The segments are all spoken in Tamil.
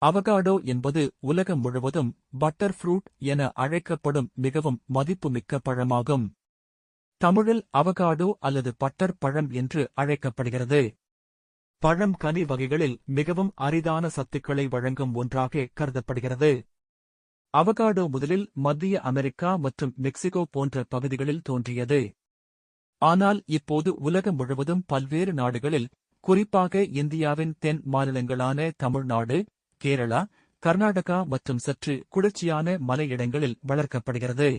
அவகாடோ என்பது உலகம் முழுவதும் பட்டர் ஃப்ரூட் என அழைக்கப்படும் மிகவும் மதிப்புமிக்க பழமாகும். தமிழில் அவகாடோ அல்லது பட்டர் பழம் என்று அழைக்கப்படுகிறது. பழம் கனி வகைகளில் மிகவும் அரிதான சத்துக்களை வழங்கும் ஒன்றாக கருதப்படுகிறது. அவகாடோ முதலில் மத்திய அமெரிக்கா மற்றும் மெக்சிகோ போன்ற பகுதிகளில் தோன்றியது. ஆனால் இப்போது உலகம் முழுவதும் பல்வேறு நாடுகளில், குறிப்பாக இந்தியாவின் தென் மாநிலங்களான தமிழ்நாடு, கேரளா, கர்நாடகா மற்றும் சற்று குளிர்ச்சியான மலையிடங்களில் வளர்க்கப்படுகிறது.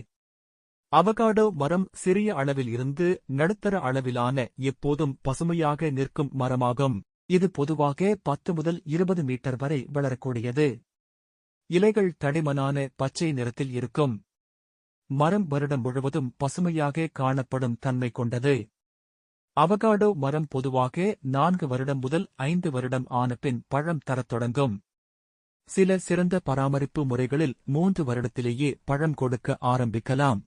அவகாடோ மரம் சிறிய அளவில் இருந்து நடுத்தர அளவிலான எப்போதும் பசுமையாக நிற்கும் மரமாகும். இது பொதுவாக 10 முதல் 20 மீட்டர் வரை வளரக்கூடியது. இலைகள் தடிமனான பச்சை நிறத்தில் இருக்கும். மரம் வருடம் முழுவதும் பசுமையாக காணப்படும் தன்மை கொண்டது. அவகாடோ மரம் பொதுவாக 4 வருடம் முதல் 5 வருடம் ஆன பின் பழம் தரத் தொடங்கும். சில சிறந்த பராமரிப்பு முறைகளில் 3 வருடத்திலேயே பழம் கொடுக்க ஆரம்பிக்கலாம்.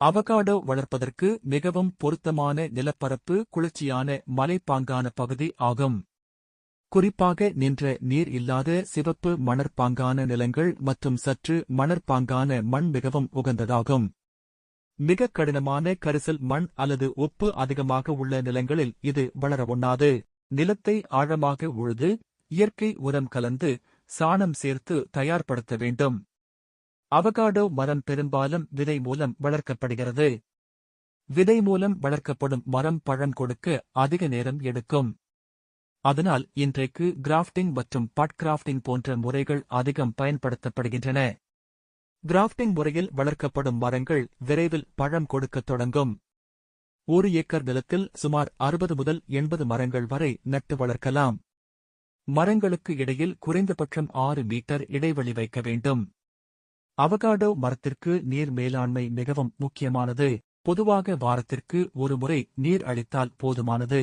அவகாடோ வளர்ப்பதற்கு மிகவும் பொருத்தமான நிலப்பரப்பு குளிர்ச்சியான மலைப்பாங்கான பகுதி ஆகும். குறிப்பாக நின்ற நீர் இல்லாத சிவப்பு மணற்பாங்கான நிலங்கள் மற்றும் சற்று மணற்பாங்கான மண் மிகவும் உகந்ததாகும். மிக கடினமான கரிசல் மண் அல்லது உப்பு அதிகமாக உள்ள நிலங்களில் இது வளர ஒண்ணாது. நிலத்தை ஆழமாக உழுது, இயற்கை உரம் கலந்து, சாணம் சேர்த்து தயார்படுத்த வேண்டும். அவகாடோ மரம் பெரும்பாலும் விதை மூலம் வளர்க்கப்படுகிறது. விதை மூலம் வளர்க்கப்படும் மரம் பழம் கொடுக்க அதிக நேரம் எடுக்கும். அதனால் இன்றைக்கு கிராஃப்டிங் மற்றும் பட் கிராஃப்டிங் போன்ற முறைகள் அதிகம் பயன்படுத்தப்படுகின்றன. கிராஃப்டிங் முறையில் வளர்க்கப்படும் மரங்கள் விரைவில் பழம் கொடுக்கத் தொடங்கும். 1 ஏக்கர் நிலத்தில் சுமார் 60 முதல் 80 மரங்கள் வரை நட்டு வளர்க்கலாம். மரங்களுக்கு இடையில் குறைந்தபட்சம் 6 மீட்டர் இடைவெளி வைக்க வேண்டும். அவகாடோ மரத்திற்கு நீர் மேலாண்மை மிகவும் முக்கியமானது. பொதுவாக வாரத்திற்கு 1 முறை நீர் அளித்தால் போதுமானது.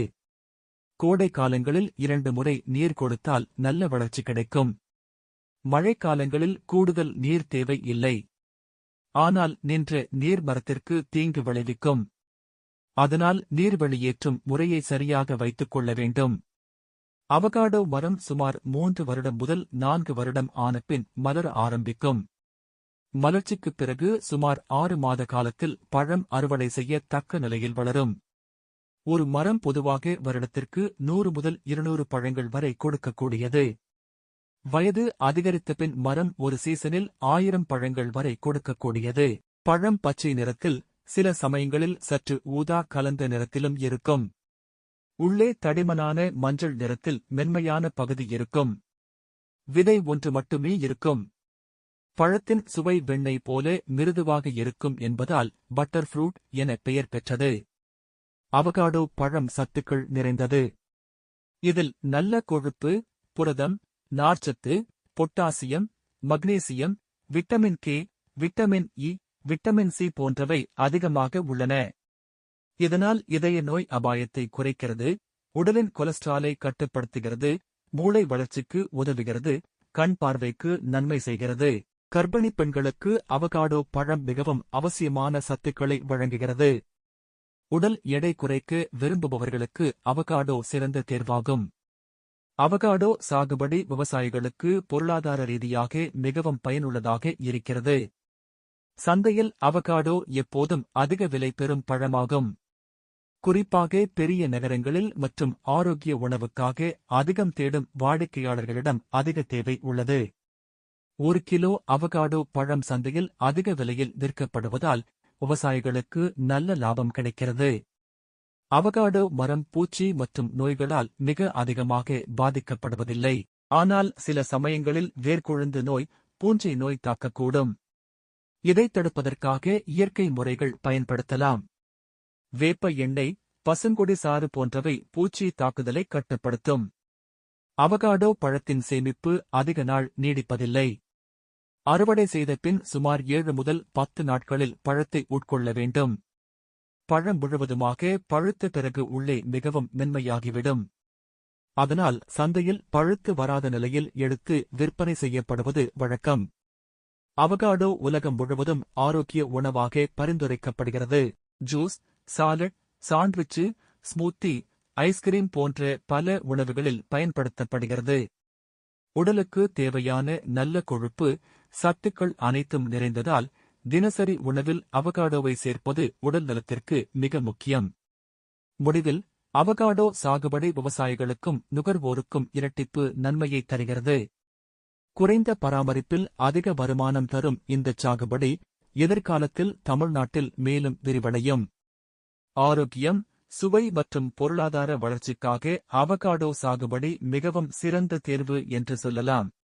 கோடை காலங்களில் 2 முறை நீர் கொடுத்தால் நல்ல வளர்ச்சி கிடைக்கும். மழைக்காலங்களில் கூடுதல் நீர் தேவை இல்லை. ஆனால் நின்ற நீர் மரத்திற்கு தீங்கு விளைவிக்கும். அதனால் நீர் வெளியேற்றும் முறையை சரியாக வைத்துக் கொள்ள வேண்டும். அவகாடோ மரம் சுமார் 3 வருடம் முதல் 4 வருடம் ஆன பின் மலர ஆரம்பிக்கும். மலர்ச்சிக்குப் பிறகு சுமார் 6 மாத காலத்தில் பழம் அறுவடை செய்ய தக்க நிலையில் வளரும். ஒரு மரம் பொதுவாக வருடத்திற்கு 100 முதல் 200 பழங்கள் வரை கொடுக்கக்கூடியது. வயது அதிகரித்த பின் மரம் ஒரு சீசனில் 1000 பழங்கள் வரை கொடுக்கக்கூடியது. பழம் பச்சை நிறத்தில், சில சமயங்களில் சற்று ஊதா கலந்த நிறத்திலும் இருக்கும். உள்ளே தடிமனான மஞ்சள் நிறத்தில் மென்மையான பகுதி இருக்கும். விதை ஒன்று மட்டுமே இருக்கும். பழத்தின் சுவை வெண்ணெய் போல மிருதுவாக இருக்கும் என்பதால் பட்டர் ஃப்ரூட் என பெயர் பெற்றது. அவகாடோ பழம் சத்துக்கள் நிறைந்தது. இதில் நல்ல கொழுப்பு, புரதம், நார்ச்சத்து, potassium, magnesium, vitamin K, vitamin E, vitamin C போன்றவை அதிகமாக உள்ளன. இதனால் இதய நோய் அபாயத்தை குறைக்கிறது, உடலின் கொலஸ்ட்ராலை கட்டுப்படுத்துகிறது, மூளை வளர்ச்சிக்கு உதவுகிறது, கண் பார்வைக்கு நன்மை செய்கிறது. கர்ப்பிணி பெண்களுக்கு அவகாடோ பழம் மிகவும் அவசியமான சத்துக்களை வழங்குகிறது. உடல் எடை குறைக்க விரும்புபவர்களுக்கு அவகாடோ சிறந்த தேர்வாகும். அவகாடோ சாகுபடி விவசாயிகளுக்கு பொருளாதார ரீதியாக மிகவும் பயனுள்ளதாக இருக்கிறது. சந்தையில் அவகாடோ எப்போதும் அதிக விலை பெறும் பழமாகும். குறிப்பாக பெரிய நகரங்களில் மற்றும் ஆரோக்கிய உணவுக்காக அதிகம் தேடும் வாடிக்கையாளர்களிடம் அதிக தேவை உள்ளது. 1 கிலோ அவகாடோ பழம் சந்தையில் அதிக விலையில் விற்கப்படுவதால் விவசாயிகளுக்கு நல்ல லாபம் கிடைக்கிறது. அவகாடோ மரம் பூச்சி மற்றும் நோய்களால் மிக அதிகமாக பாதிக்கப்படுவதில்லை. ஆனால் சில சமயங்களில் வேர்க்கொழுந்து நோய், பூஞ்சை நோய் தாக்கக்கூடும். இதைத் தடுப்பதற்காக இயற்கை முறைகள் பயன்படுத்தலாம். வேப்ப எண்ணெய், பசுங்கொடி சாறு போன்றவை பூச்சி தாக்குதலை கட்டுப்படுத்தும். அவகாடோ பழத்தின் சேமிப்பு அதிக நாள் நீடிப்பதில்லை. அறுவடை செய்த பின் சுமார் 7 முதல் 10 நாட்களில் பழத்தை உட்கொள்ள வேண்டும். பழம் முழுவதுமாக பழுத்த பிறகு உள்ளே மிகவும் மென்மையாகிவிடும். அதனால் சந்தையில் பழுத்து வராத நிலையில் எடுத்து விற்பனை செய்யப்படுவது வழக்கம். அவகாடோ உலகம் முழுவதும் ஆரோக்கிய உணவாக பரிந்துரைக்கப்படுகிறது. Juice, salad, sandwich, smoothie, ice cream போன்ற பல உணவுகளில் பயன்படுத்தப்படுகிறது. உடலுக்கு தேவையான நல்ல கொழுப்பு, சத்துக்கள் அனைத்தும் நிறைந்ததால் தினசரி உணவில் அவகாடோவை சேர்ப்பது உடல் நலத்திற்கு மிக முக்கியம். முடிவில், அவகாடோ சாகுபடி விவசாயிகளுக்கும் நுகர்வோருக்கும் இரட்டிப்பு நன்மையை தருகிறது. குறைந்த பராமரிப்பில் அதிக வருமானம் தரும் இந்த சாகுபடி எதிர்காலத்தில் தமிழ்நாட்டில் மேலும் விரிவடையும். ஆரோக்கியம், சுவை மற்றும் பொருளாதார வளர்ச்சிக்காக அவகாடோ சாகுபடி மிகவும் சிறந்த தேர்வு என்று சொல்லலாம்.